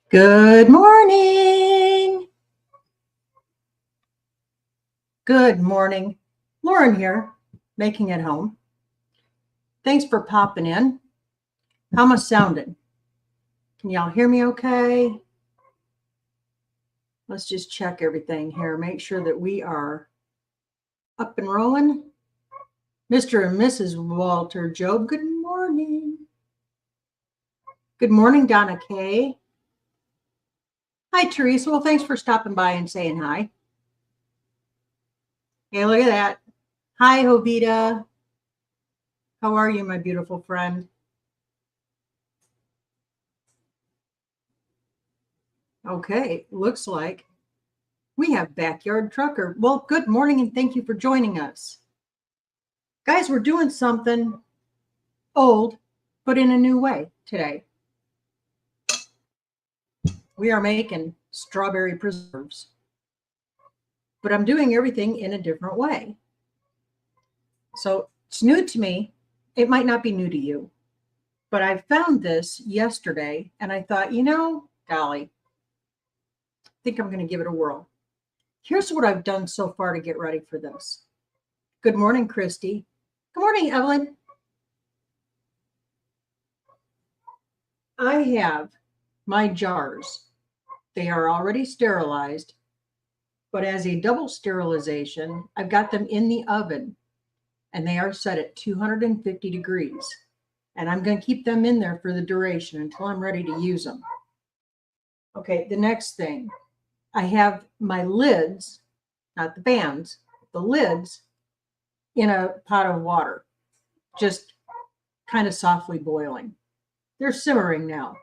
Good morning. Good morning. Lauren here, making it home. Thanks for popping in. How am I sounding? Can y'all hear me okay? Let's just check everything here. Make sure that we are up and rolling. Mr. and Mrs. Walter Job, good morning. Good morning, Donna Kay. Hi, Teresa. Well, thanks for stopping by and saying hi. Hey, look at that. Hi, Jovita. How are you, my beautiful friend? Okay, looks like we have Backyard Trucker. Well, good morning and thank you for joining us. Guys, we're doing something old, but in a new way today. We are making strawberry preserves, but I'm doing everything in a different way. So it's new to me. It might not be new to you, but I found this yesterday and I thought, golly, I think I'm going to give it a whirl. Here's what I've done so far to get ready for this. Good morning, Christy. Good morning, Evelyn. I have my jars. They are already sterilized, but as a double sterilization, I've got them in the oven and they are set at 250 degrees. And I'm going to keep them in there for the duration until I'm ready to use them. Okay, the next thing, I have my lids, not the bands, the lids in a pot of water, just kind of softly boiling. They're simmering now.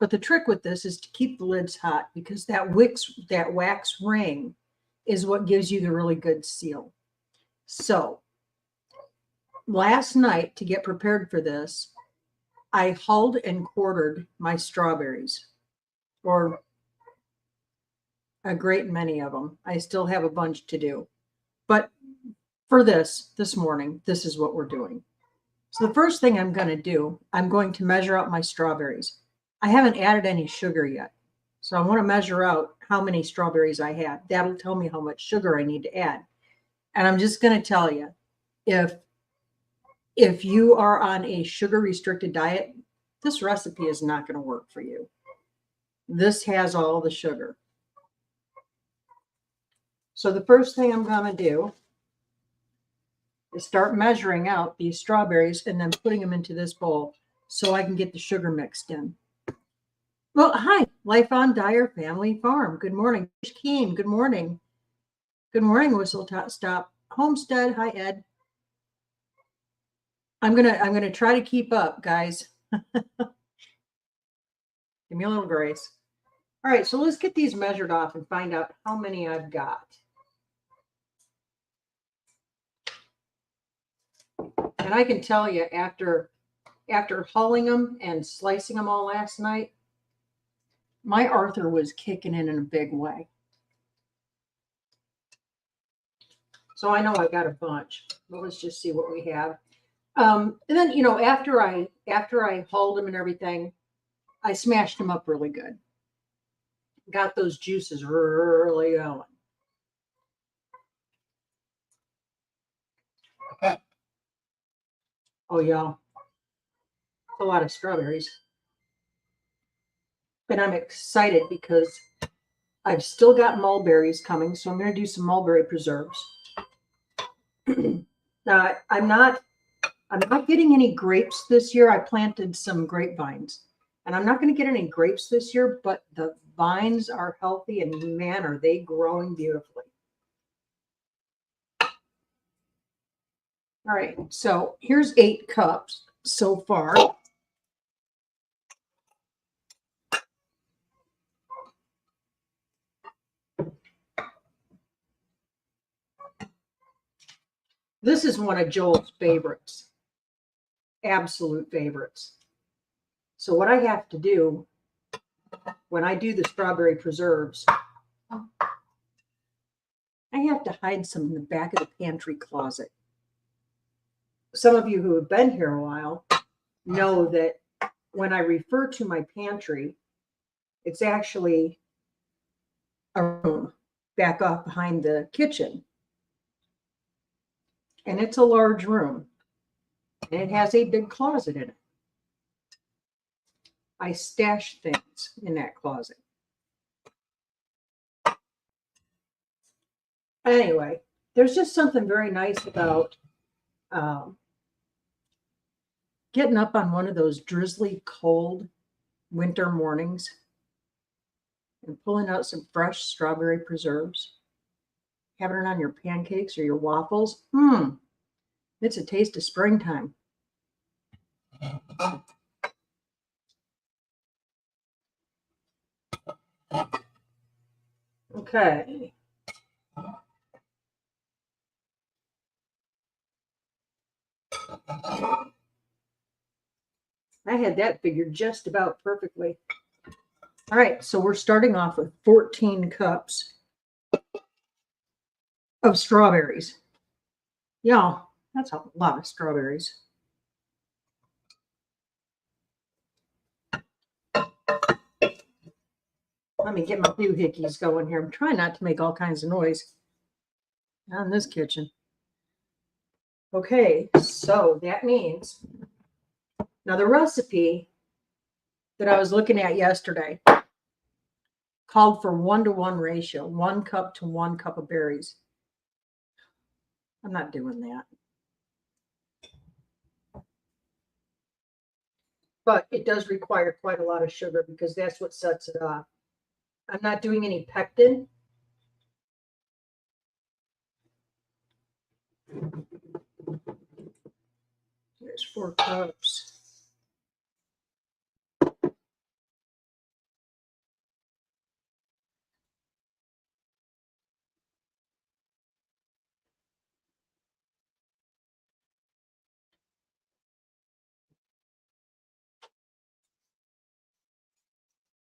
But the trick with this is to keep the lids hot because that wax ring is what gives you the really good seal. So last night, to get prepared for this, I hulled and quartered my strawberries, or a great many of them. I still have a bunch to do. But for this morning, this is what we're doing. So the first thing I'm going to do, I'm going to measure out my strawberries. I haven't added any sugar yet. So I want to measure out how many strawberries I have. That'll tell me how much sugar I need to add. And I'm just going to tell you, if you are on a sugar restricted diet, this recipe is not going to work for you. This has all the sugar. So the first thing I'm going to do is start measuring out these strawberries and then putting them into this bowl so I can get the sugar mixed in. Well, hi, Life on Dyer Family Farm. Good morning. Keen, good morning. Good morning, Whistle Stop Homestead. Hi, Ed. I'm gonna try to keep up, guys. Give me a little grace. All right, so let's get these measured off and find out how many I've got. And I can tell you, after hulling them and slicing them all last night, my Arthur was kicking in a big way. So I know I got a bunch, but let's just see what we have. And then, after I hulled them and everything, I smashed them up really good. Got those juices really going. Oh, yeah. A lot of strawberries. And I'm excited because I've still got mulberries coming, so I'm going to do some mulberry preserves. Now, I'm not getting any grapes this year. I planted some grapevines, and I'm not going to get any grapes this year, but the vines are healthy, and man, are they growing beautifully. All right, so here's 8 cups so far. This is one of Joel's favorites, absolute favorites. So what I have to do when I do the strawberry preserves, I have to hide some in the back of the pantry closet. Some of you who have been here a while know that when I refer to my pantry, It's actually a room back off behind the kitchen. And it's a large room. And it has a big closet in it. I stash things in that closet. Anyway, there's just something very nice about getting up on one of those drizzly, cold winter mornings and pulling out some fresh strawberry preserves, having it on your pancakes or your waffles. It's a taste of springtime. Okay. I had that figured just about perfectly. All right, so we're starting off with 14 cups of strawberries. Yeah, that's a lot of strawberries. Let me get my doohickeys going here. I'm trying not to make all kinds of noise. Not in this kitchen. Okay, so that means, now the recipe that I was looking at yesterday called for 1-to-1 ratio, 1 cup to 1 cup of berries. I'm not doing that. But it does require quite a lot of sugar because that's what sets it off. I'm not doing any pectin. There's 4 cups.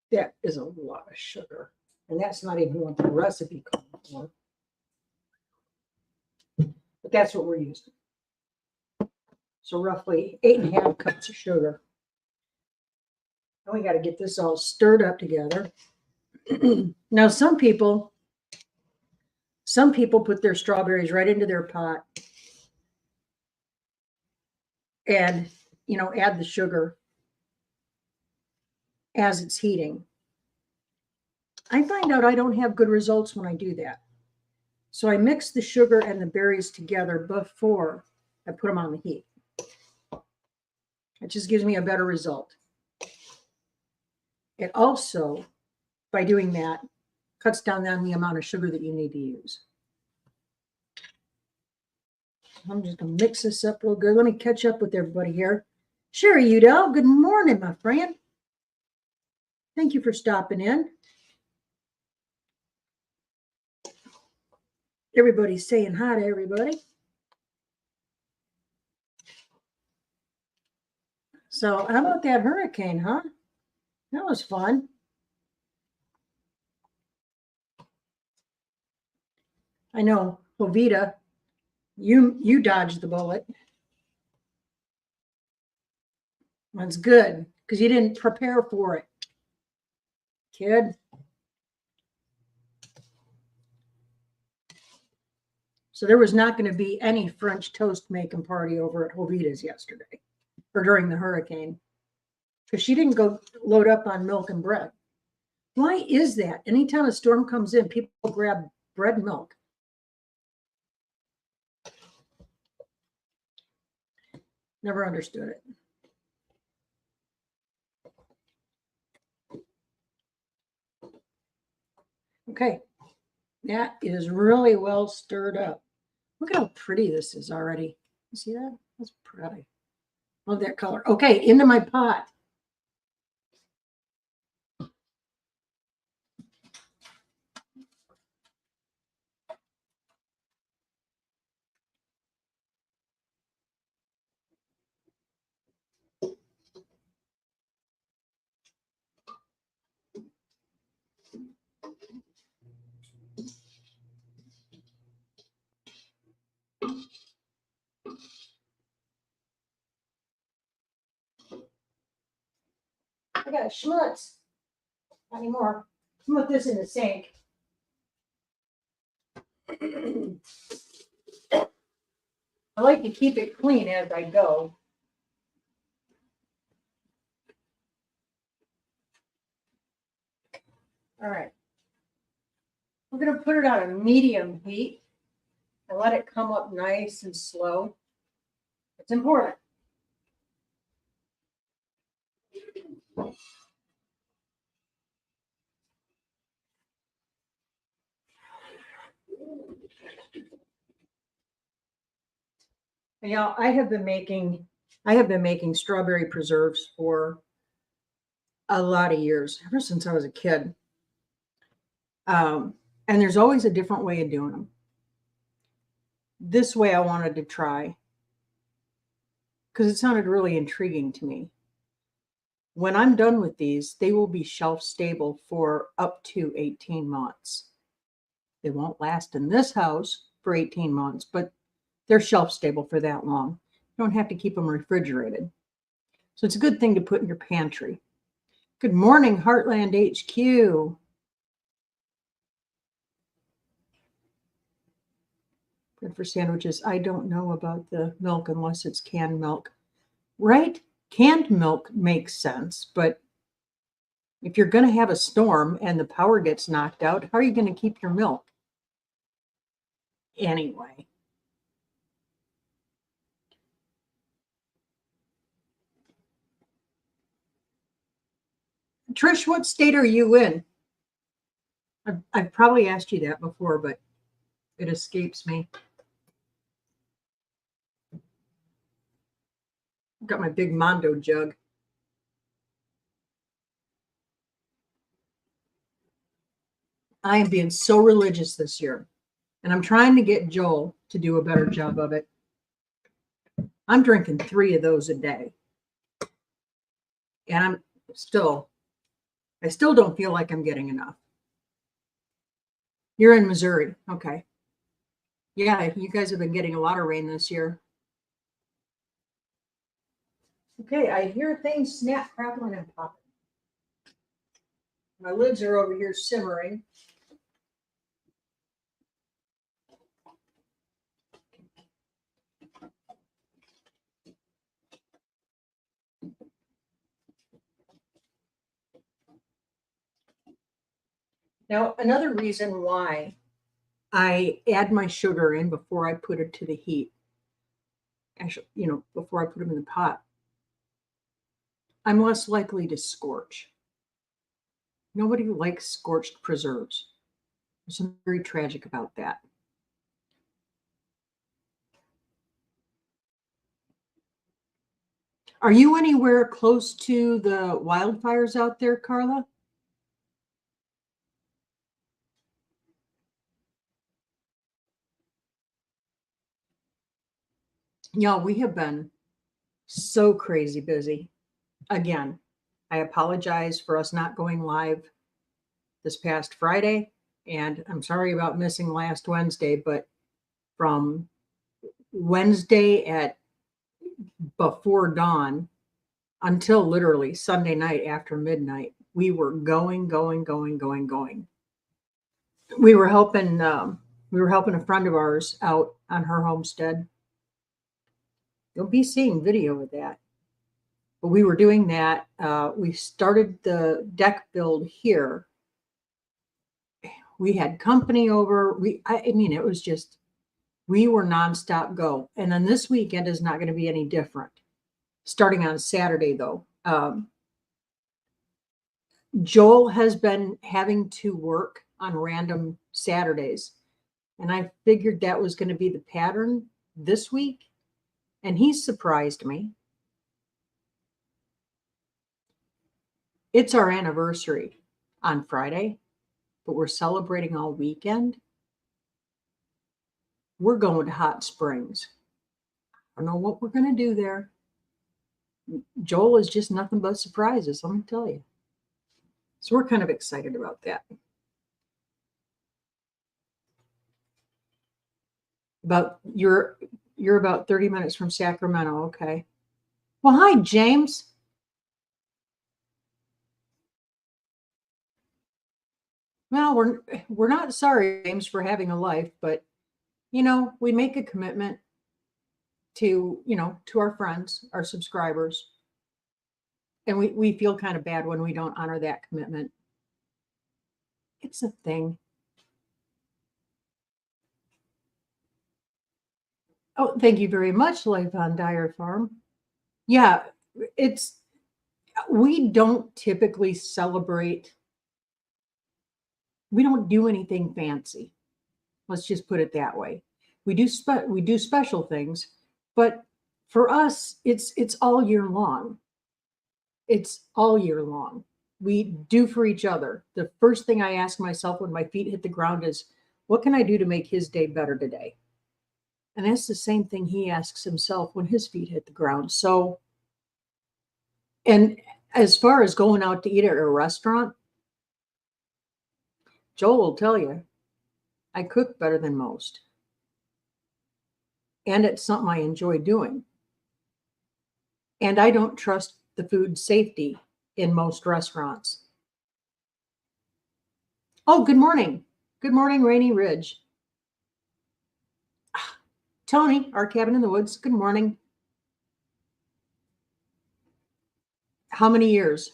That is a lot of sugar. And that's not even what the recipe called for. But that's what we're using. So roughly 8.5 cups of sugar. Now we got to get this all stirred up together. Now some people put their strawberries right into their pot and, add the sugar as it's heating. I find out I don't have good results when I do that. So I mix the sugar and the berries together before I put them on the heat. It just gives me a better result. It also, by doing that, cuts down on the amount of sugar that you need to use. I'm just going to mix this up real good. Let me catch up with everybody here. Sherry Udell, good morning, my friend. Thank you for stopping in. Everybody's saying hi to everybody. So how about that hurricane, huh? That was fun. I know, Jovita, you dodged the bullet. That's good, because you didn't prepare for it, kid. So there was not going to be any French toast making party over at Jovita's yesterday, or during the hurricane, because she didn't go load up on milk and bread. Why is that? Anytime a storm comes in, people grab bread and milk. Never understood it. Okay, that is really well stirred up. Look at how pretty this is already. You see that? That's pretty. Love that color. Okay, into my pot. I got a schmutz. Not anymore. Put this in the sink. I like to keep it clean as I go. All right. We're going to put it on a medium heat and let it come up nice and slow. It's important. Yeah, I have been making strawberry preserves for a lot of years, ever since I was a kid. And there's always a different way of doing them. This way I wanted to try because it sounded really intriguing to me. When I'm done with these, they will be shelf stable for up to 18 months. They won't last in this house for 18 months, but they're shelf stable for that long. You don't have to keep them refrigerated. So it's a good thing to put in your pantry. Good morning, Heartland HQ. Bread for sandwiches. I don't know about the milk unless it's canned milk. Right? Canned milk makes sense, but if you're going to have a storm and the power gets knocked out, how are you going to keep your milk? Anyway. Trish, what state are you in? I've probably asked you that before, but it escapes me. I've got my big Mondo jug. I am being so religious this year, and I'm trying to get Joel to do a better job of it. I'm drinking 3 of those a day, and I still don't feel like I'm getting enough. You're in Missouri. Okay. Yeah, you guys have been getting a lot of rain this year. Okay, I hear things snap, crackling, and popping. My lids are over here simmering. Now, another reason why I add my sugar in before I put it to the heat, actually, before I put them in the pot, I'm less likely to scorch. Nobody likes scorched preserves. There's something very tragic about that. Are you anywhere close to the wildfires out there, Carla? Yeah, we have been so crazy busy. Again, I apologize for us not going live this past Friday, and I'm sorry about missing last Wednesday, but from Wednesday at before dawn until literally Sunday night after midnight, we were going. We were helping a friend of ours out on her homestead. You'll be seeing video of that. But we were doing that. We started the deck build here. We had company over. It was just, we were nonstop go. And then this weekend is not going to be any different. Starting on Saturday, though. Joel has been having to work on random Saturdays. And I figured that was going to be the pattern this week. And he surprised me. It's our anniversary on Friday, but we're celebrating all weekend. We're going to Hot Springs. I don't know what we're going to do there. Joel is just nothing but surprises, let me tell you. So we're kind of excited about that. You're about 30 minutes from Sacramento, okay. Well, hi, James. Well, we're not sorry, James, for having a life, but we make a commitment to, to our friends, our subscribers, and we feel kind of bad when we don't honor that commitment. It's a thing. Oh, thank you very much, Life on Dyer Farm. Yeah, it's we don't typically celebrate. We don't do anything fancy. Let's just put it that way. We do special things, but for us, it's all year long. It's all year long. We do for each other. The first thing I ask myself when my feet hit the ground is, what can I do to make his day better today? And that's the same thing he asks himself when his feet hit the ground. So, and as far as going out to eat at a restaurant, Joel will tell you, I cook better than most. And it's something I enjoy doing. And I don't trust the food safety in most restaurants. Oh, good morning. Good morning, Rainy Ridge. Tony, our cabin in the woods. Good morning. How many years?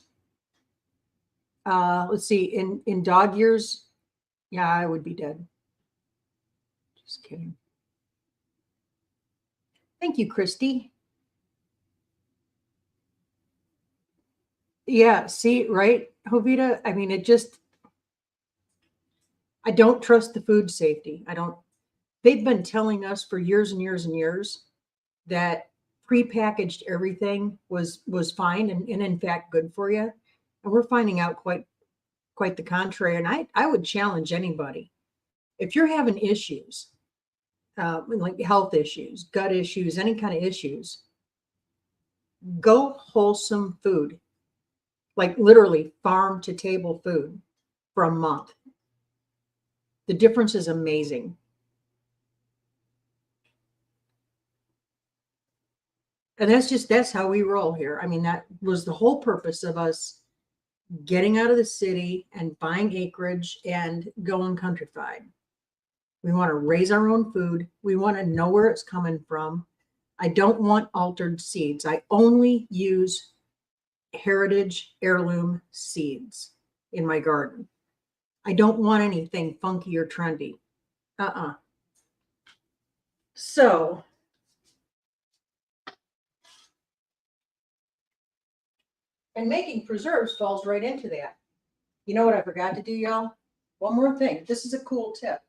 Let's see. In dog years, yeah, I would be dead. Just kidding. Thank you, Christy. Yeah, see, right, Jovita? I mean, I don't trust the food safety. I don't. They've been telling us for years and years and years that prepackaged everything was fine and in fact good for you. And we're finding out quite the contrary. And I would challenge anybody, if you're having issues, like health issues, gut issues, any kind of issues, go wholesome food, like literally farm to table food for a month. The difference is amazing. And that's how we roll here. I mean, that was the whole purpose of us getting out of the city and buying acreage and going countrified. We want to raise our own food. We want to know where it's coming from. I don't want altered seeds. I only use heritage heirloom seeds in my garden. I don't want anything funky or trendy. So, and making preserves falls right into that. You know what I forgot to do, y'all? One more thing. This is a cool tip.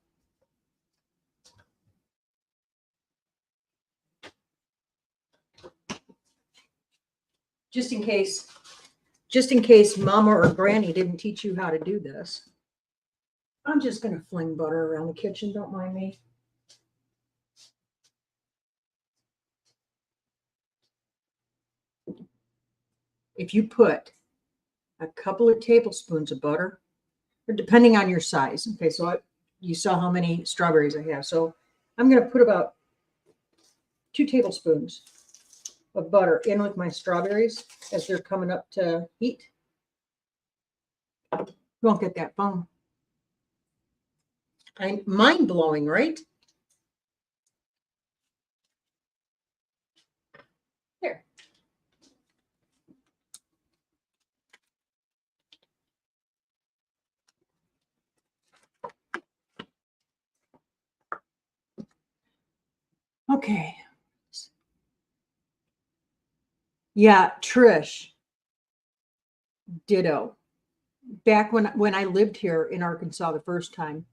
Just in case mama or granny didn't teach you how to do this. I'm just going to fling butter around the kitchen. Don't mind me. If you put a couple of tablespoons of butter, or depending on your size. Okay, so you saw how many strawberries I have. So I'm going to put about 2 tablespoons of butter in with my strawberries as they're coming up to heat. You won't get that foam. Mind blowing, right? Here. Okay. Yeah, Trish. Ditto. Back when I lived here in Arkansas the first time,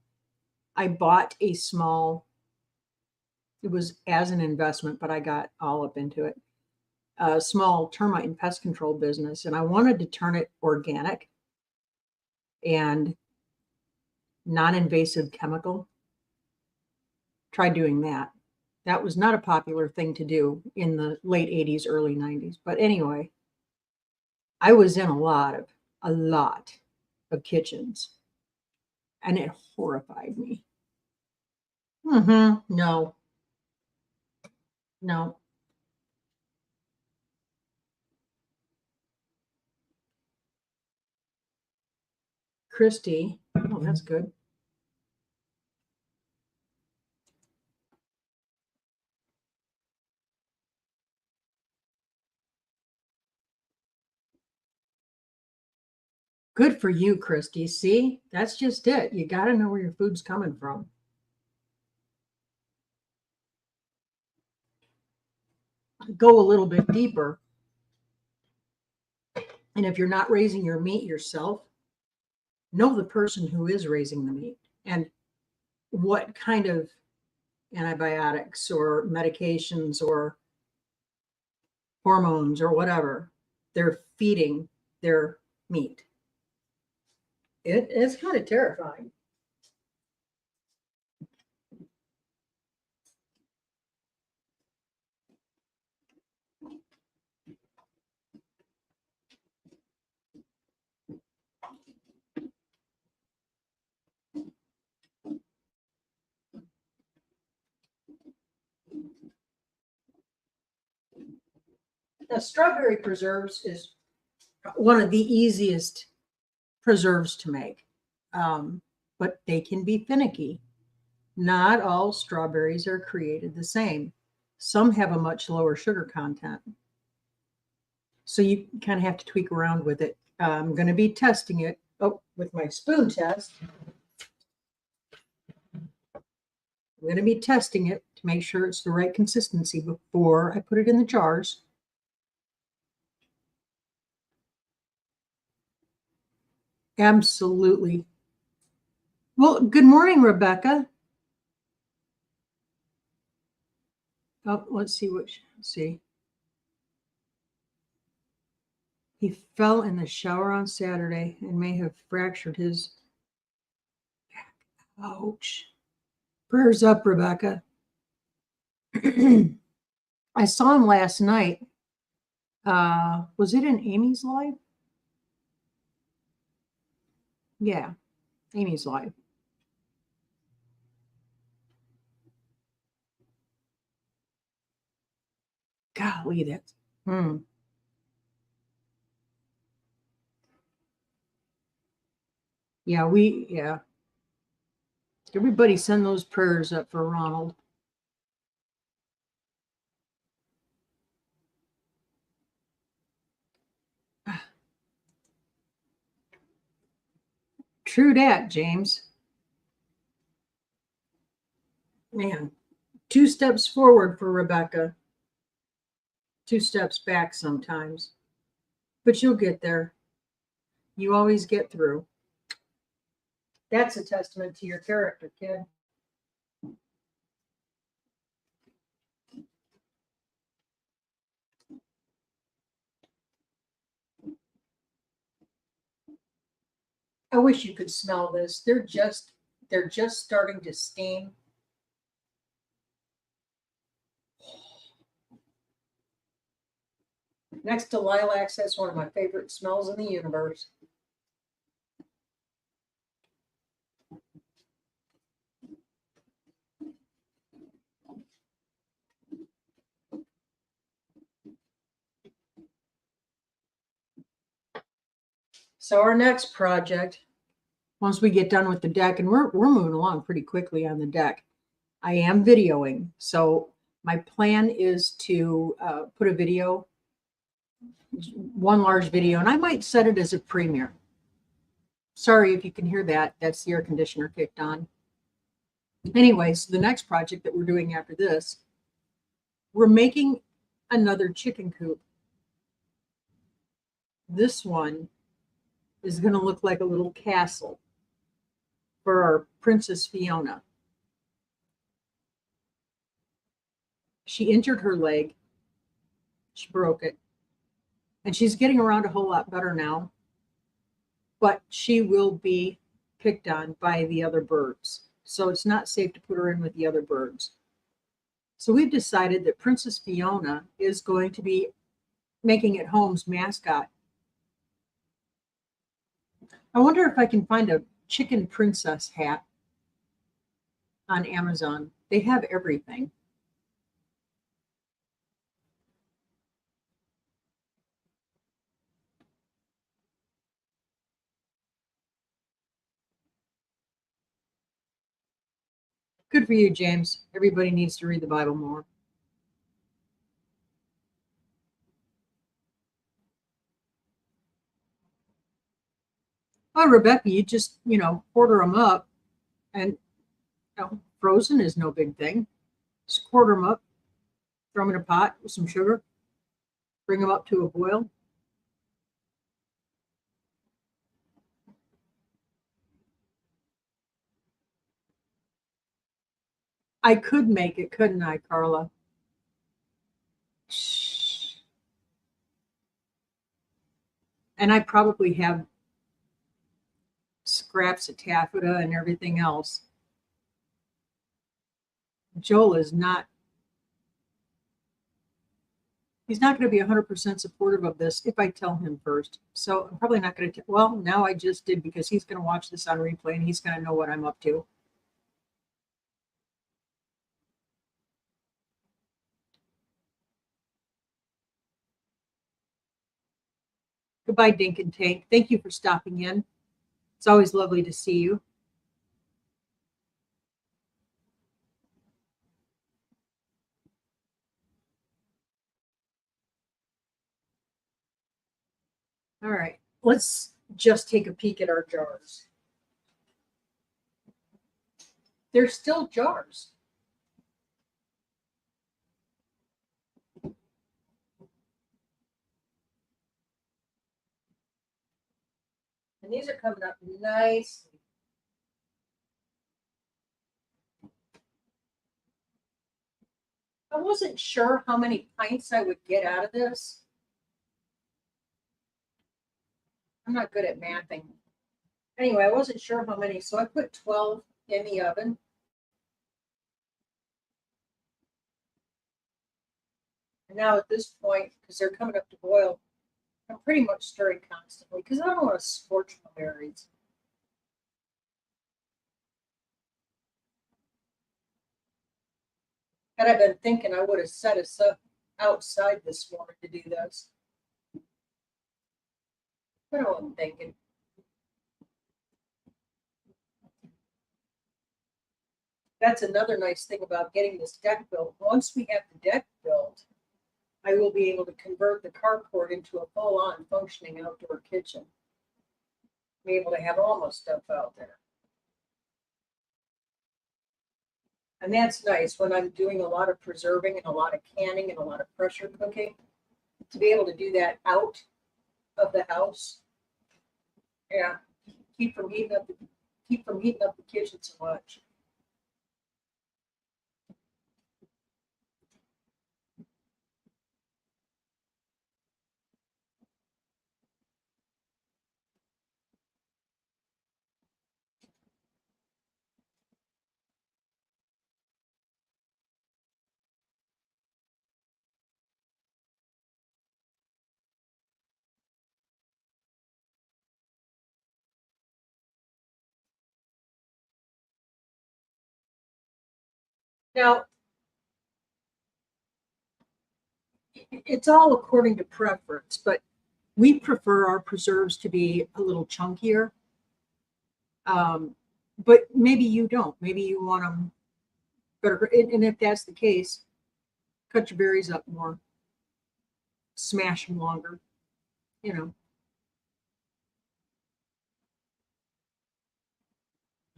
I bought a small, it was as an investment, but I got all up into it. A small termite and pest control business, and I wanted to turn it organic and non-invasive chemical. Tried doing that. That was not a popular thing to do in the late 80s, early 90s. But anyway, I was in a lot of kitchens, and it horrified me. No, no. Christy, oh, that's good. Good for you, Christy. See, that's just it. You got to know where your food's coming from. Go a little bit deeper. And if you're not raising your meat yourself, know the person who is raising the meat and what kind of antibiotics or medications or hormones or whatever they're feeding their meat. It's kind of terrifying. Now, strawberry preserves is one of the easiest preserves to make, but they can be finicky. Not all strawberries are created the same. Some have a much lower sugar content. So you kind of have to tweak around with it. I'm going to be testing it with my spoon test. I'm going to be testing it to make sure it's the right consistency before I put it in the jars. Absolutely. Well, good morning, Rebecca. Oh, let's see. He fell in the shower on Saturday and may have fractured his back. Ouch. Prayers up, Rebecca. I saw him last night. Was it in Amy's live? Yeah, Amy's live. Golly, that's Yeah. Everybody send those prayers up for Ronald. True that, James. Man, 2 steps forward for Rebecca, 2 steps back sometimes. But you'll get there. You always get through. That's a testament to your character, kid. I wish you could smell this. They're just starting to steam. Next to lilacs, that's one of my favorite smells in the universe. So our next project, once we get done with the deck, and we're moving along pretty quickly on the deck, I am videoing. So my plan is to put a video, one large video, and I might set it as a premiere. Sorry if you can hear that. That's the air conditioner kicked on. Anyways, the next project that we're doing after this, we're making another chicken coop. This one is going to look like a little castle for our Princess Fiona. She injured her leg. She broke it. And she's getting around a whole lot better now. But she will be picked on by the other birds. So it's not safe to put her in with the other birds. So we've decided that Princess Fiona is going to be making it home's mascot. I wonder if I can find a chicken princess hat on Amazon. They have everything. Good for you, James. Everybody needs to read the Bible more. Oh, Rebecca, you just, quarter them up, and frozen is no big thing. Just quarter them up, throw them in a pot with some sugar, bring them up to a boil. I could make it, couldn't I, Carla? And I probably have scraps of taffeta and everything else. Joel is not, he's not going to be 100% supportive of this if I tell him first. So I'm probably not going to, well, now I just did, because he's going to watch this on replay and he's going to know what I'm up to. Goodbye, Dink and Tank. Thank you for stopping in. It's always lovely to see you. All right, let's just take a peek at our jars. They're still jars. And these are coming up nicely. I wasn't sure how many pints I would get out of this. I'm not good at mathing. Anyway, I wasn't sure how many, so I put 12 in the oven. And now at this point, because they're coming up to boil, I'm pretty much stirring constantly because I don't want to scorch my berries. Had I been thinking, I would have set us up outside this morning to do this. What am I thinking? That's another nice thing about getting this deck built. Once we have the deck built, I will be able to convert the carport into a full-on functioning outdoor kitchen. Be able to have all my stuff out there. And that's nice when I'm doing a lot of preserving and a lot of canning and a lot of pressure cooking, to be able to do that out of the house. Yeah, keep from heating up the kitchen so much. Now, it's all according to preference, but we prefer our preserves to be a little chunkier. But maybe you don't. Maybe you want them better. And if that's the case, cut your berries up more, smash them longer, you know.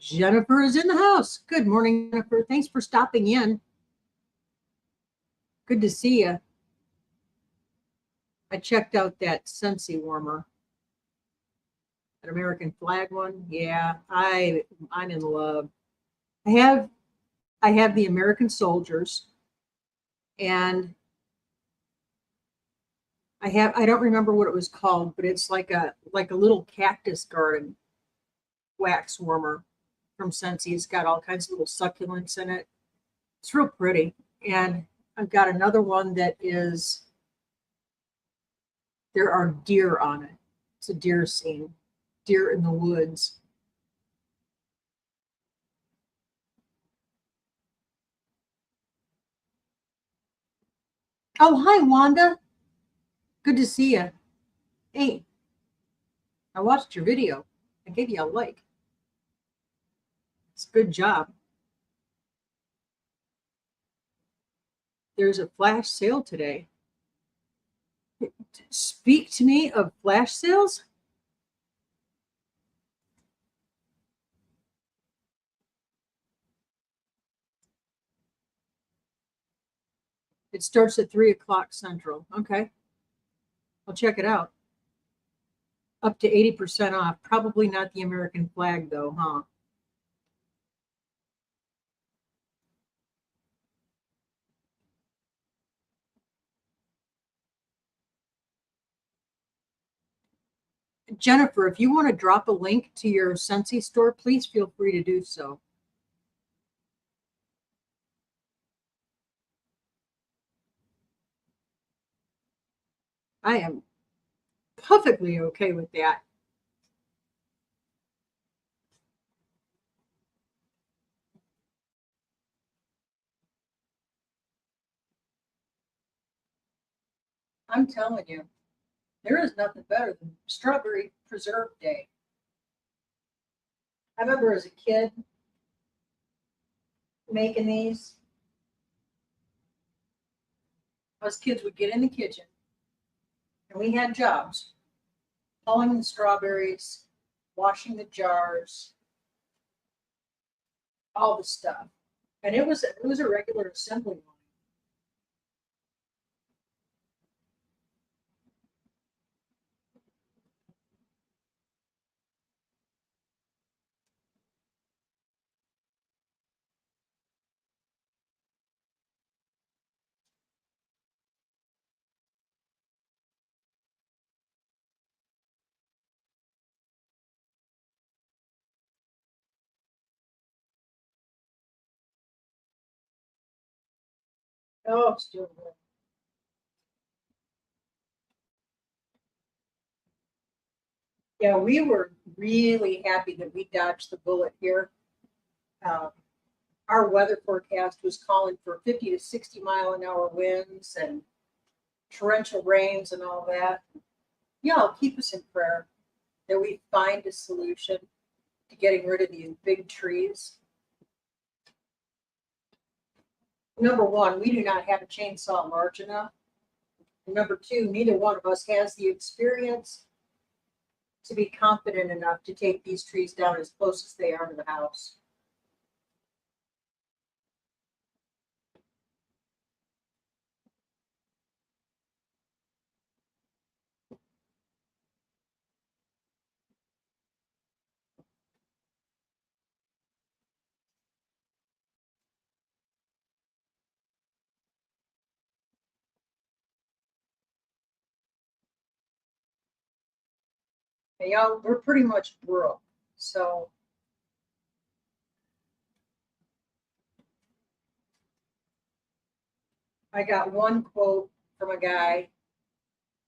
Jennifer is in the house. Good morning, Jennifer. Thanks for stopping in. Good to see you. I checked out that Scentsy warmer. An American flag one. Yeah, I'm in love. I have the American soldiers, and I don't remember what it was called, but it's like a little cactus garden wax warmer from Scentsy. It's got all kinds of little succulents in it. It's real pretty. And I've got another one that is, there are deer on it. It's a deer scene, deer in the woods. Oh, hi, Wanda. Good to see you. Hey, I watched your video. I gave you a like. It's a good job. There's a flash sale today. Speak to me of flash sales. It starts at 3 o'clock Central. Okay, I'll check it out. Up to 80% off. Probably not the American flag though, huh? Jennifer, if you want to drop a link to your Scentsy store, please feel free to do so. I am perfectly okay with that. I'm telling you, there is nothing better than strawberry preserve day. I remember as a kid making these. Us kids would get in the kitchen and we had jobs, pulling the strawberries, washing the jars, all the stuff. And it was a regular assembly line. Oh, still good. Yeah, we were really happy that we dodged the bullet here. Um, our weather forecast was calling for 50 to 60-mile-an-hour winds and torrential rains and all that. Yeah, keep us in prayer that we find a solution to getting rid of these big trees. Number one, we do not have a chainsaw large enough. And number two, neither one of us has the experience to be confident enough to take these trees down as close as they are to the house. And y'all, we're pretty much broke. So I got one quote from a guy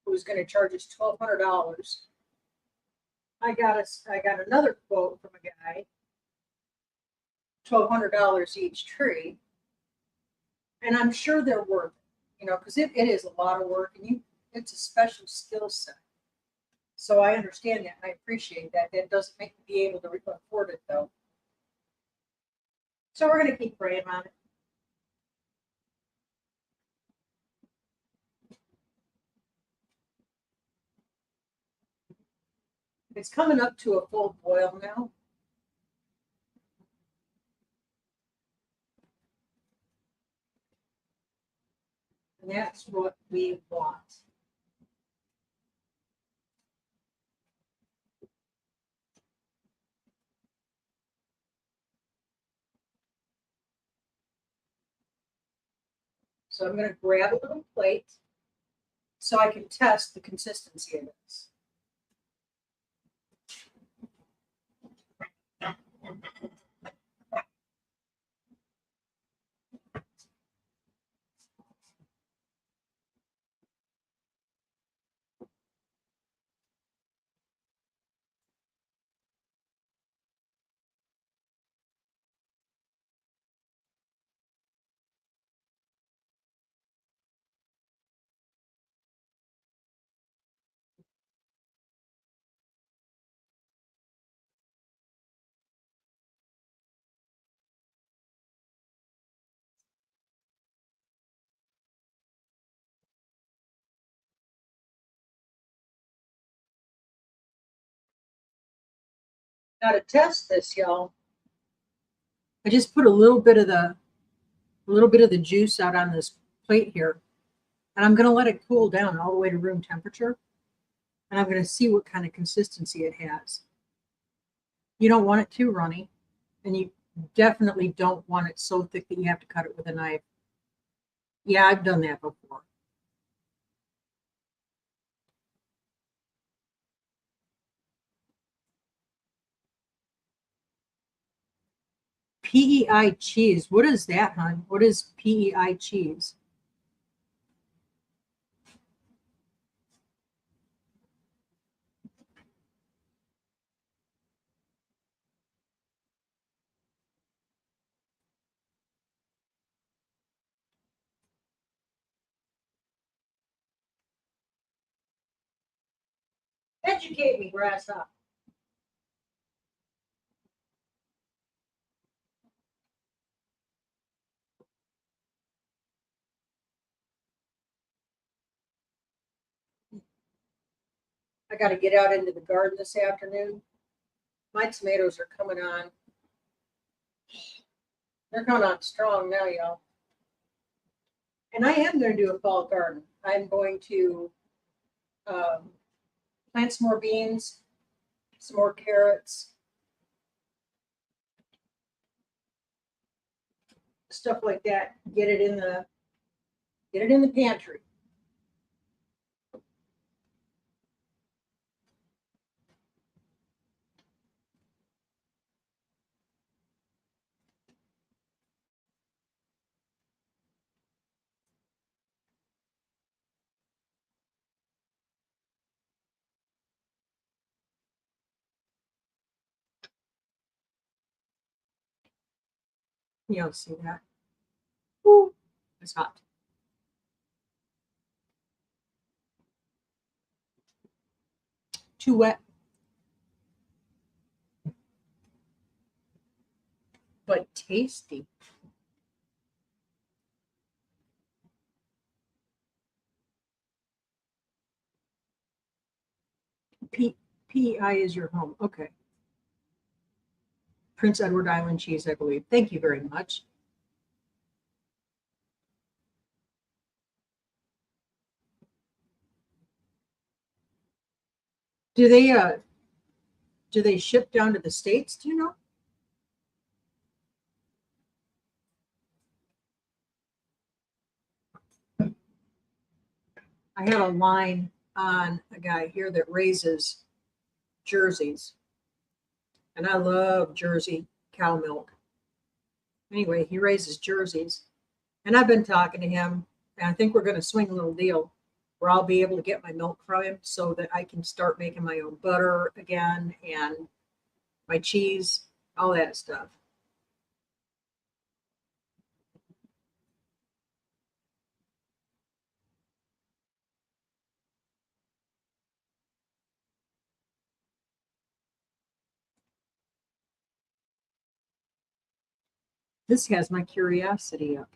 who was going to charge us $1,200. I got another quote from a guy, $1,200 each tree, and I'm sure they're worth it, because it is a lot of work and it's a special skill set. So I understand that and I appreciate that. That doesn't make me be able to afford it though. So we're going to keep praying on it. It's coming up to a full boil now. And that's what we want. So I'm going to grab a little plate so I can test the consistency of this. Now to test this, y'all, I just put a little bit of the juice out on this plate here, and I'm going to let it cool down all the way to room temperature, and I'm going to see what kind of consistency it has. You don't want it too runny, and you definitely don't want it so thick that you have to cut it with a knife. Yeah, I've done that before. PEI cheese. What is that, hon? What is PEI cheese? Educate me, grasshopper. I got to get out into the garden this afternoon. My tomatoes are coming on. They're coming on strong now, y'all. And I am going to do a fall garden. I'm going to plant some more beans, some more carrots, stuff like that. Get it in the pantry. You don't see that. Ooh, it's hot. Too wet. But tasty. PEI is your home. Okay. Prince Edward Island cheese, I believe. Thank you very much. Do they ship down to the States? Do you know? I had a line on a guy here that raises jerseys, and I love Jersey cow milk. Anyway, he raises jerseys, and I've been talking to him, and I think we're going to swing a little deal where I'll be able to get my milk from him so that I can start making my own butter again and my cheese, all that stuff. This has my curiosity up.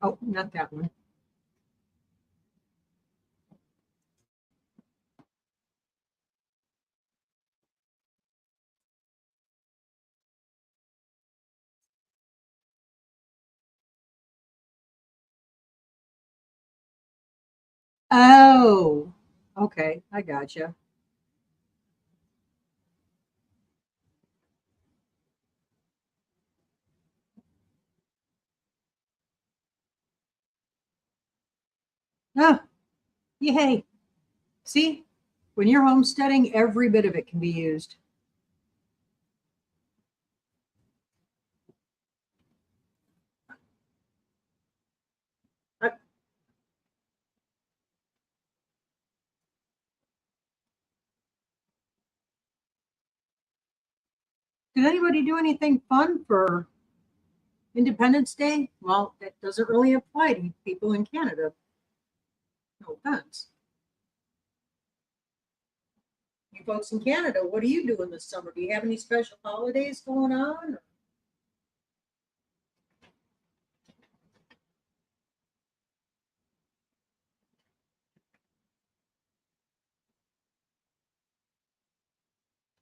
Oh, not that one. Oh, okay. I gotcha. Ah, yay. See, when you're homesteading, every bit of it can be used. Uh, Did anybody do anything fun for Independence Day? Well, that doesn't really apply to people in Canada. No offense. You folks in Canada, what are you doing this summer? Do you have any special holidays going on?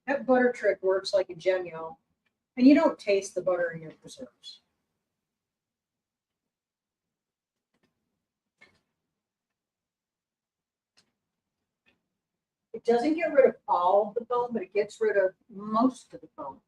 That butter trick works like a gem, y'all. And you don't taste the butter in your preserves. It doesn't get rid of all of the foam, but it gets rid of most of the foam.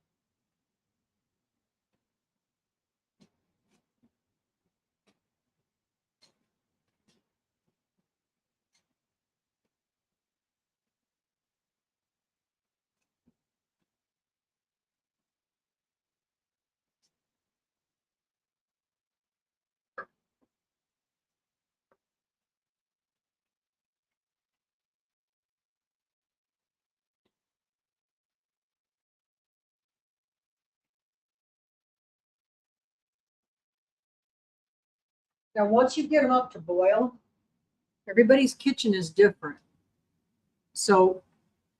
Now, once you get them up to boil, everybody's kitchen is different. So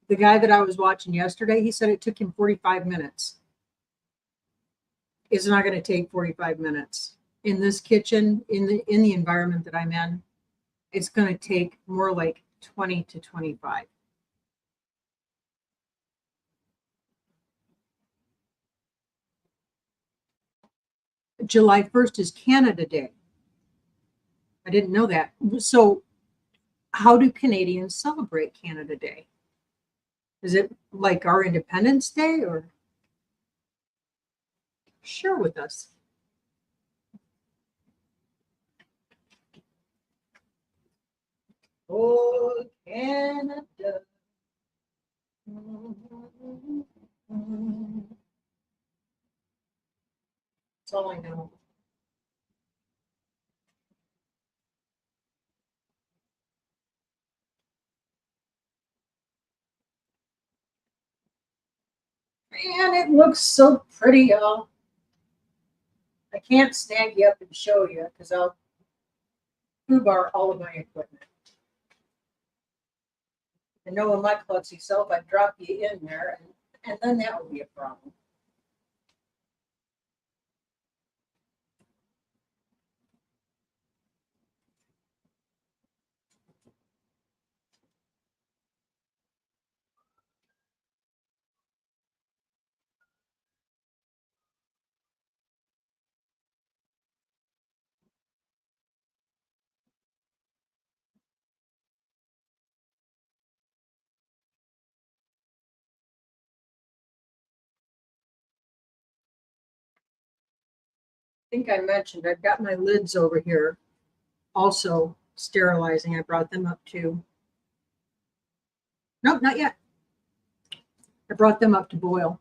the guy that I was watching yesterday, he said it took him 45 minutes. It's not going to take 45 minutes. In this kitchen, in the environment that I'm in, it's going to take more like 20 to 25. July 1st is Canada Day. I didn't know that. So how do Canadians celebrate Canada Day? Is it like our Independence Day, or share with us? Oh, Canada. That's all I know. Man, it looks so pretty, y'all. I can't snag you up and show you because I'll foobar all of my equipment. And knowing my klutzy self, I'd drop you in there, and then that would be a problem. I think I mentioned I've got my lids over here also sterilizing. I brought them up to, nope, not yet. I brought them up to boil.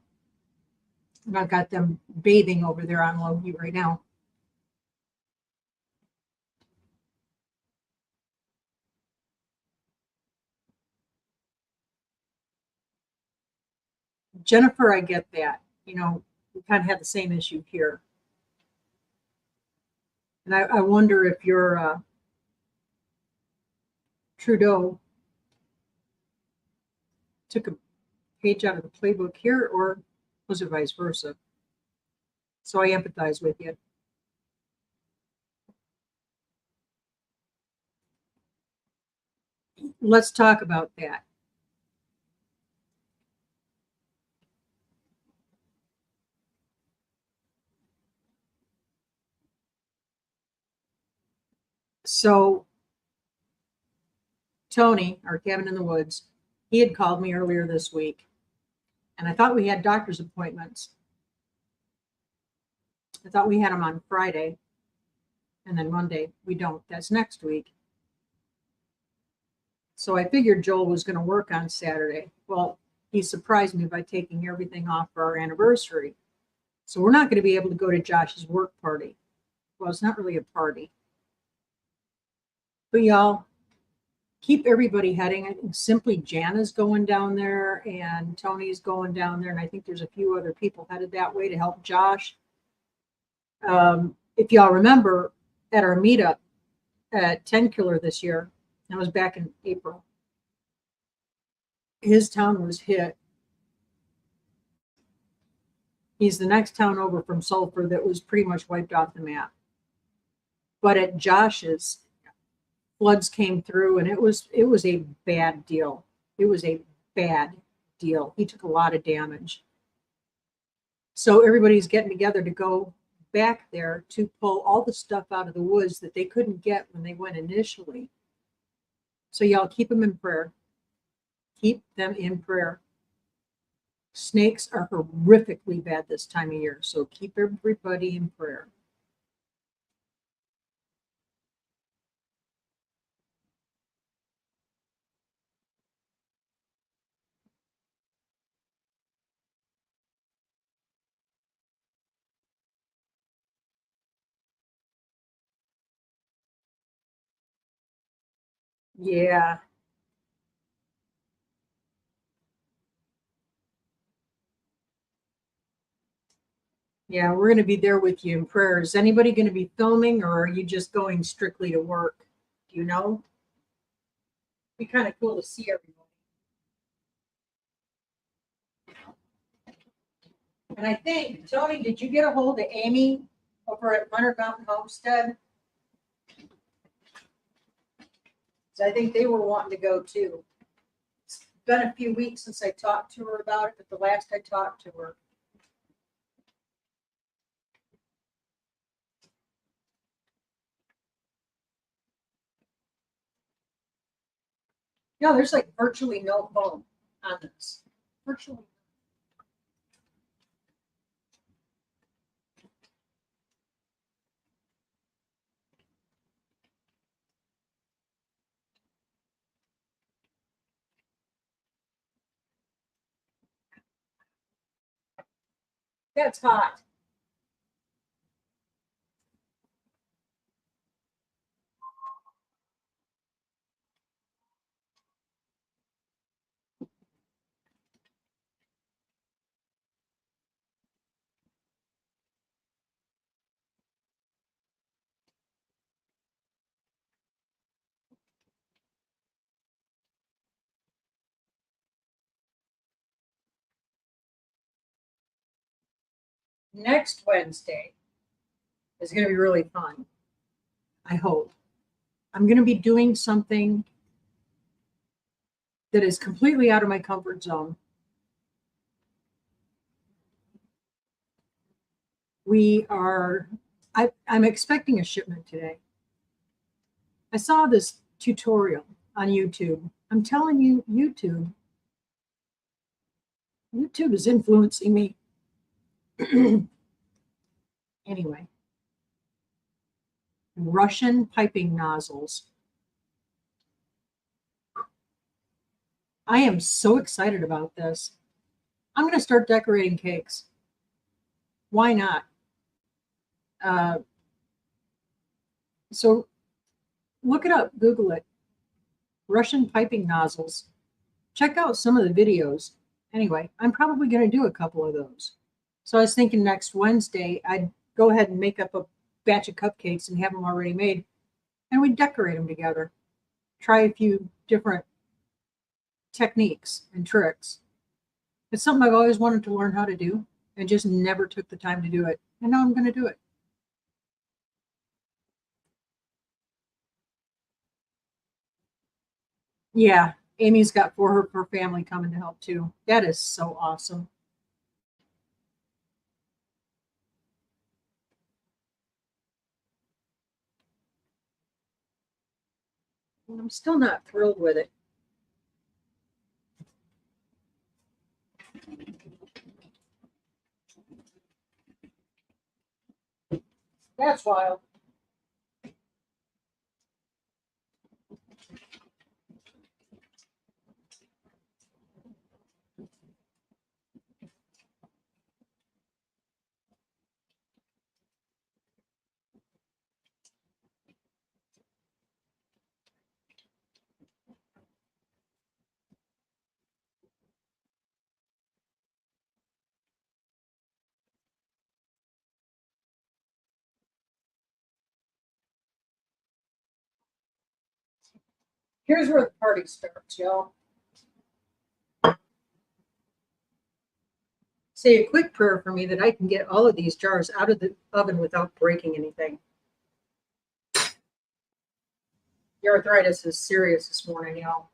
And I've got them bathing over there on low heat right now. Jennifer, I get that. You know, we kind of had the same issue here. And I wonder if your Trudeau took a page out of the playbook here, or was it vice versa? So I empathize with you. Let's talk about that. So Tony, our cabin in the woods, he had called me earlier this week, and I thought we had doctor's appointments. I thought we had them on Friday, and then Monday we don't. That's next week. So I figured Joel was going to work on Saturday. Well, he surprised me by taking everything off for our anniversary. So we're not going to be able to go to Josh's work party. Well, it's not really a party. But y'all, keep everybody heading. I think Simply Jana's going down there, and Tony's going down there, and I think there's a few other people headed that way to help Josh. If y'all remember, at our meetup at 10 Killer this year, that was back in April, his town was hit. He's the next town over from Sulphur that was pretty much wiped off the map. But at Josh's, floods came through, and it was a bad deal. It was a bad deal. He took a lot of damage. So everybody's getting together to go back there to pull all the stuff out of the woods that they couldn't get when they went initially. So y'all keep them in prayer. Keep them in prayer. Snakes are horrifically bad this time of year, so keep everybody in prayer. Yeah. Yeah, we're going to be there with you in prayer. Is anybody going to be filming, or are you just going strictly to work? Do you know? It'd be kind of cool to see everybody. And I think, Tony, did you get a hold of Amy over at Runner Mountain Homestead? I think they were wanting to go too. It's been a few weeks since I talked to her about it, but the last I talked to her. No, there's like virtually no foam on this. Virtually. That's hot. Next Wednesday is going to be really fun. I hope. I'm going to be doing something that is completely out of my comfort zone. I'm expecting a shipment today. I saw this tutorial on YouTube. I'm telling you, YouTube is influencing me. Anyway, Russian piping nozzles. I am so excited about this. I'm going to start decorating cakes. Why not? So look it up, Google it. Russian piping nozzles. Check out some of the videos. Anyway, I'm probably going to do a couple of those. So I was thinking next Wednesday, I'd go ahead and make up a batch of cupcakes and have them already made, and we'd decorate them together. Try a few different techniques and tricks. It's something I've always wanted to learn how to do and just never took the time to do it. And now I'm going to do it. Yeah, Amy's got her family coming to help too. That is so awesome. I'm still not thrilled with it. That's wild. Here's where the party starts, y'all. Say a quick prayer for me that I can get all of these jars out of the oven without breaking anything. The arthritis is serious this morning, y'all.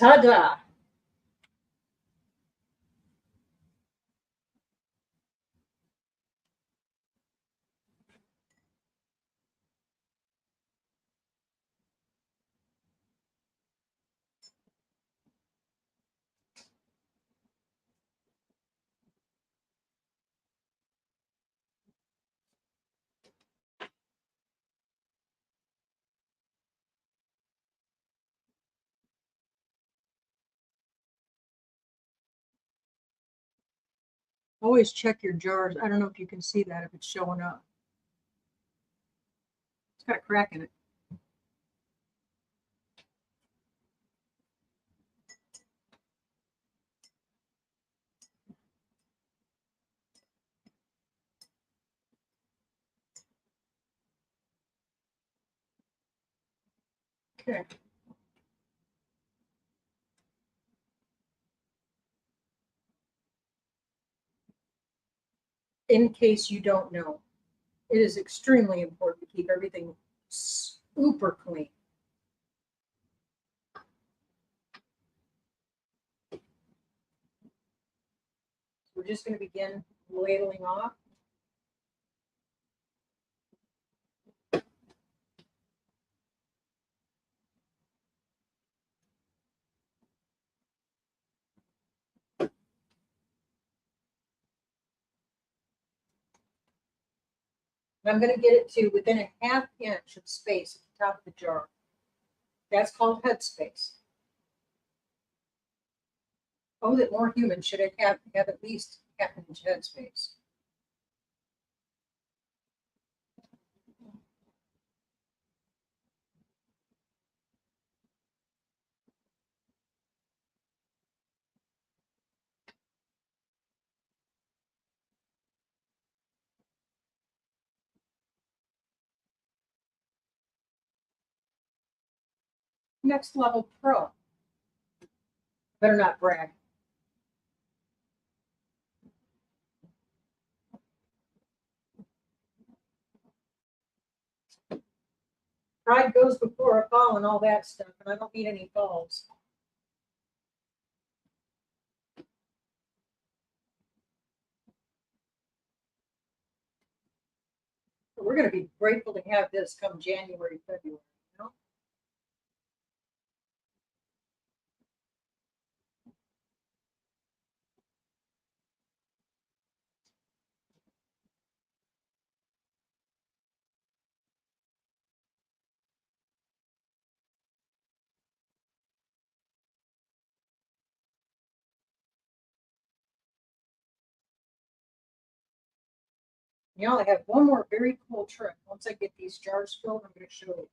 Ta-da! Always check your jars. I don't know if you can see that, if it's showing up. It's got a crack in it. Okay. In case you don't know, it is extremely important to keep everything super clean. We're just going to begin ladling off. And I'm going to get it to within a ½ inch of space at the top of the jar. That's called head space. Oh, that more humans should have at least ½ inch head space. Next level pro. Better not brag. Pride goes before a fall and all that stuff, and I don't need any falls. But we're going to be grateful to have this come January, February. You know? You know, I have one more very cool trick. Once I get these jars filled, I'm going to show you.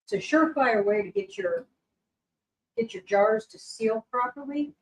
It's a surefire way to get your jars to seal properly.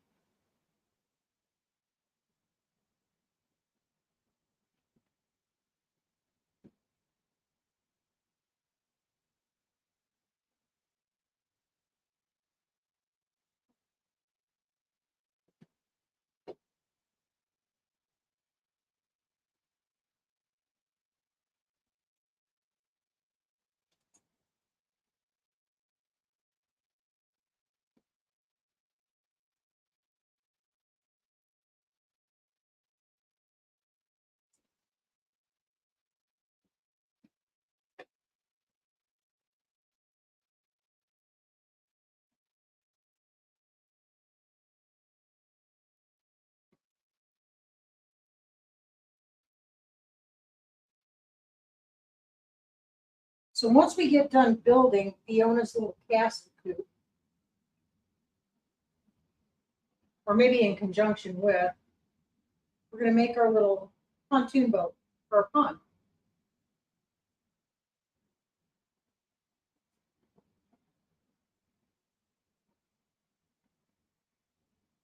So once we get done building Fiona's little castle coop, or maybe in conjunction with, we're going to make our little pontoon boat for our pond.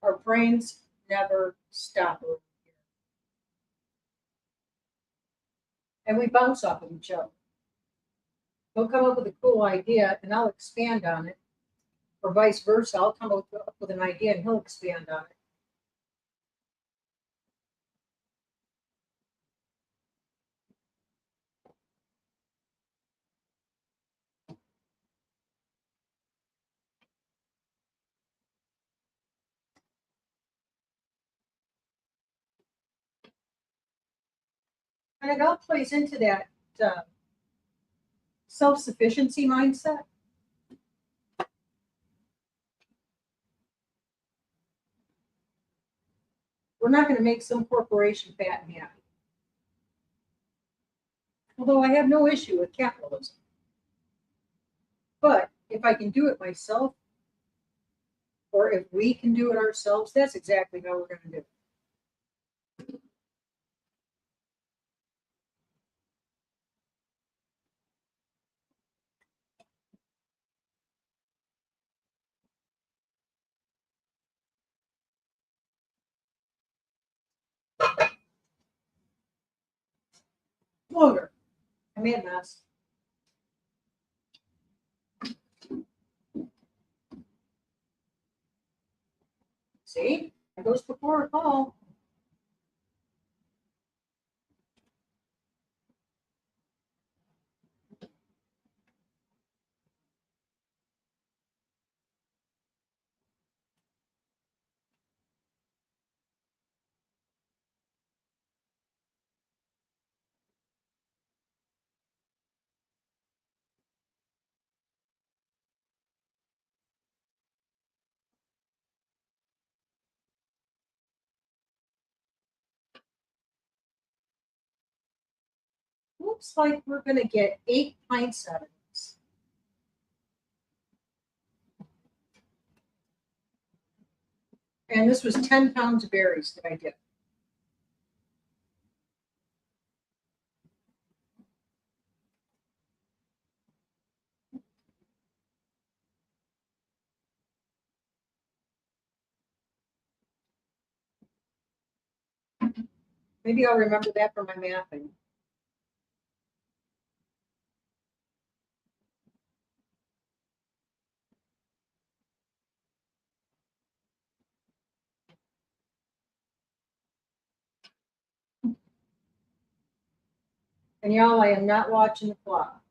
Our brains never stop. and we bounce off of each other. He'll come up with a cool idea and I'll expand on it, or vice versa. I'll come up with an idea and he'll expand on it. And it all plays into that self-sufficiency mindset. We're not going to make some corporation fat and happy. Although I have no issue with capitalism. But if I can do it myself, or if we can do it ourselves, that's exactly how we're going to do it. Longer. I made a mess. See? It goes before a fall. Looks like we're going to get 8 pints out of this. And this was 10 pounds of berries that I did. Maybe I'll remember that for my mapping. And y'all, I am not watching the clock.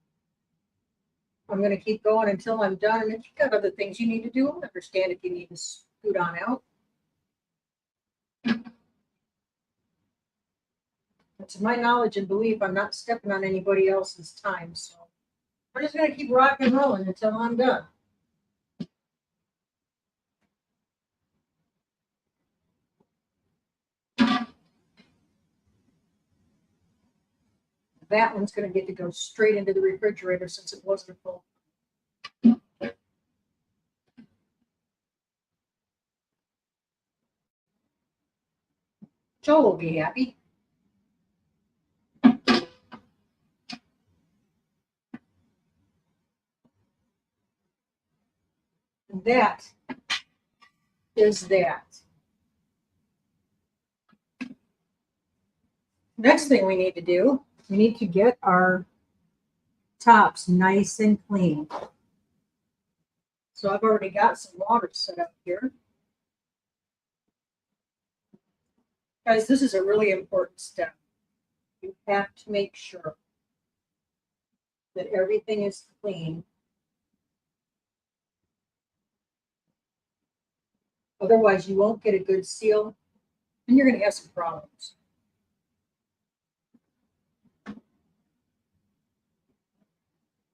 I'm going to keep going until I'm done. And if you've got other things you need to do, I understand if you need to scoot on out. But to my knowledge and belief, I'm not stepping on anybody else's time. So I'm just going to keep rocking and rolling until I'm done. That one's going to get to go straight into the refrigerator since it wasn't full. Joel will be happy. And that is that. Next thing we need to do, we need to get our tops nice and clean. So I've already got some water set up here. Guys, this is a really important step. You have to make sure that everything is clean. Otherwise, you won't get a good seal, and you're going to have some problems.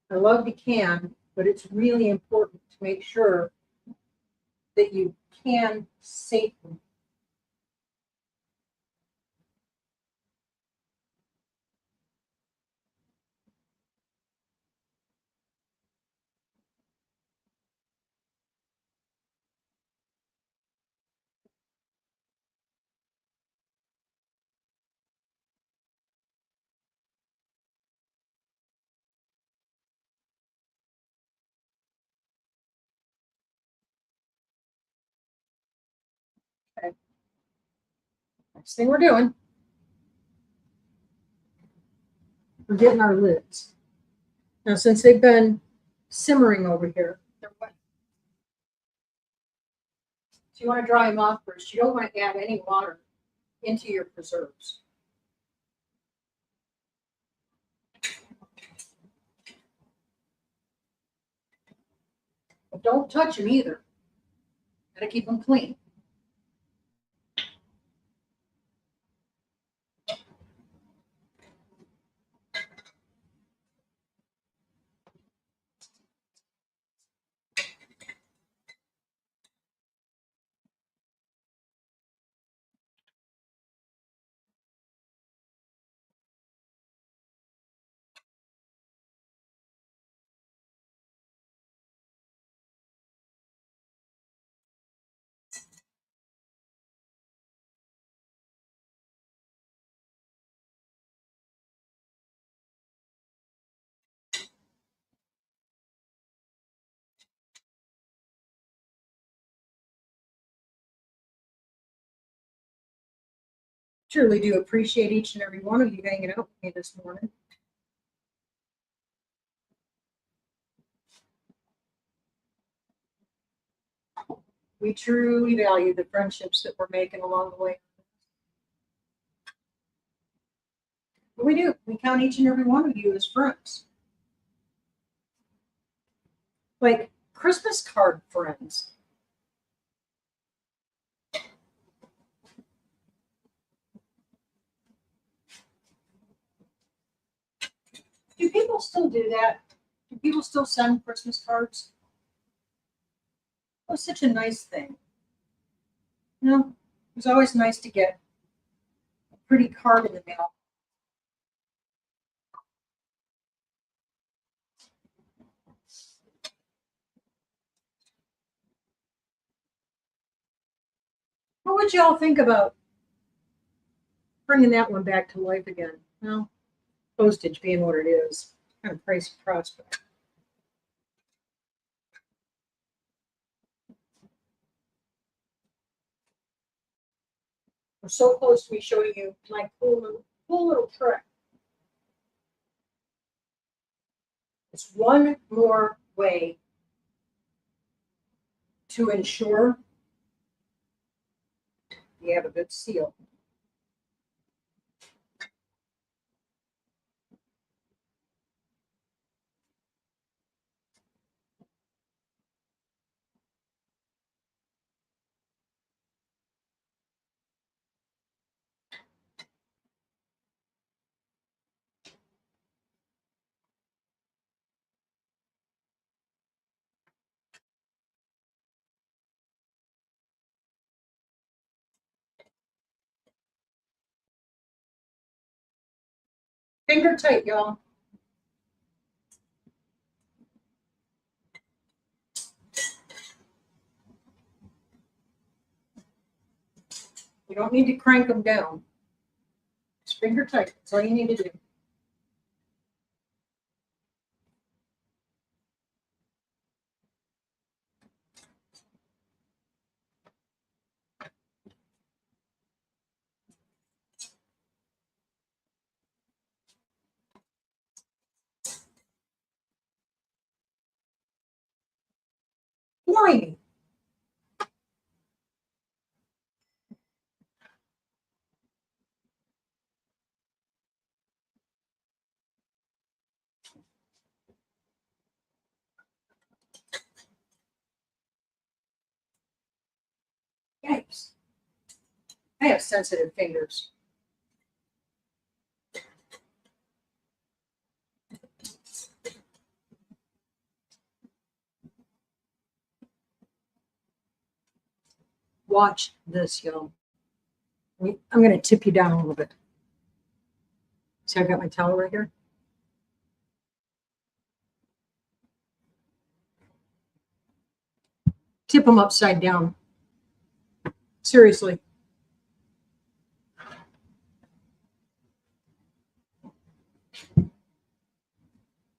I love the can, but it's really important to make sure that you can safely. Okay. Next thing we're doing we're getting our lids. Now, since they've been simmering over here, they're wet. So you want to dry them off first. You don't want to add any water into your preserves. But don't touch them either. Got to keep them clean. Truly do appreciate each and every one of you hanging out with me this morning. We truly value the friendships that we're making along the way. But we do. We count each and every one of you as friends. Like Christmas card friends. Do people still do that? Do people still send Christmas cards? It was such a nice thing. You know, it was always nice to get a pretty card in the mail. What would y'all think about bringing that one back to life again? Well, postage being what it is, kind of pricey prospect. We're so close to me showing you my cool little trick. It's one more way to ensure you have a good seal. Finger tight, y'all. You don't need to crank them down. Just finger tight. That's all you need to do. Blimey. Yikes. I have sensitive fingers. Watch this, y'all. I'm going to tip you down a little bit. See, I've got my towel right here. Tip them upside down. Seriously.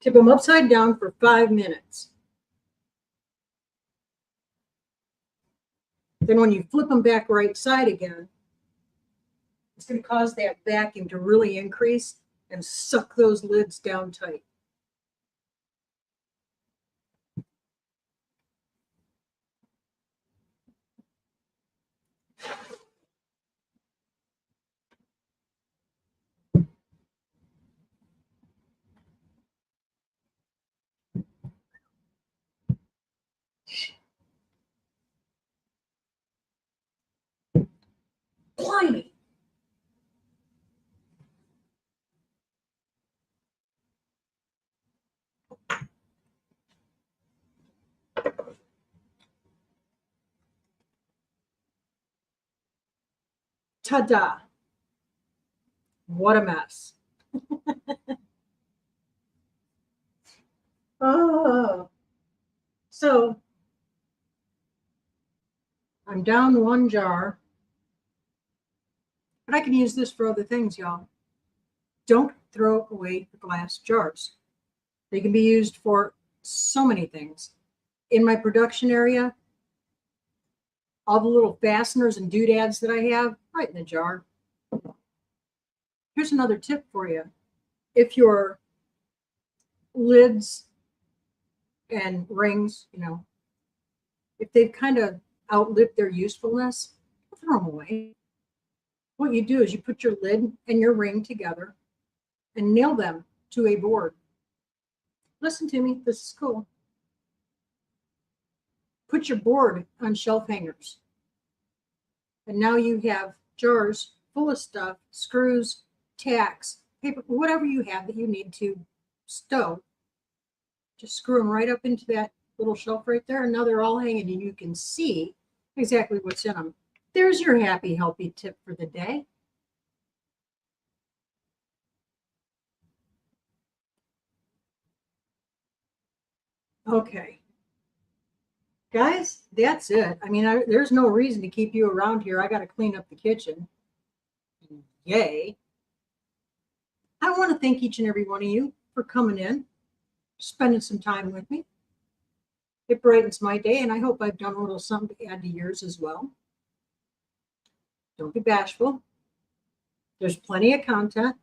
Tip them upside down for 5 minutes. Then when you flip them back right side again, it's going to cause that vacuum to really increase, and suck those lids down tight. Blimey. Ta-da. What a mess. Oh. So I'm down one jar, but I can use this for other things, y'all. Don't throw away the glass jars. They can be used for so many things. In my production area, all the little fasteners and doodads that I have, right in the jar. Here's another tip for you. If your lids and rings, if they've kind of outlived their usefulness, throw them away. What you do is you put your lid and your ring together and nail them to a board. Listen to me, this is cool. Put your board on shelf hangers. And now you have jars full of stuff, screws, tacks, paper, whatever you have that you need to stow. Just screw them right up into that little shelf right there. And now they're all hanging and you can see exactly what's in them. There's your happy, healthy tip for the day. Okay. Guys, that's it. I mean, there's no reason to keep you around here. I got to clean up the kitchen. Yay. I want to thank each and every one of you for coming in, spending some time with me. It brightens my day, and I hope I've done a little something to add to yours as well. Don't be bashful. There's plenty of content.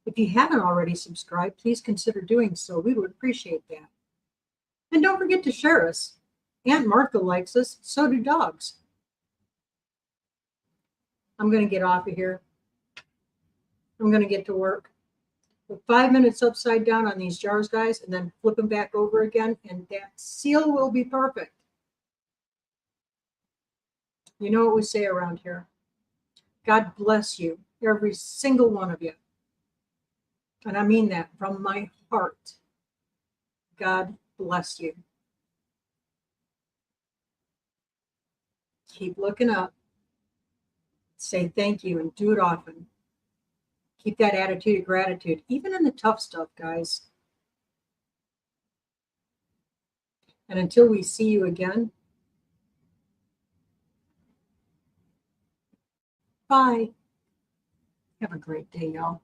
If you haven't already subscribed, please consider doing so. We would appreciate that. And don't forget to share us. Aunt Martha likes us, so do dogs. I'm going to get off of here. I'm going to get to work. Put 5 minutes upside down on these jars, guys, and then flip them back over again, and that seal will be perfect. You know what we say around here. God bless you, every single one of you. And I mean that from my heart. God bless you. Keep looking up. Say thank you and do it often. Keep that attitude of gratitude, even in the tough stuff, guys. And until we see you again, bye. Have a great day, y'all.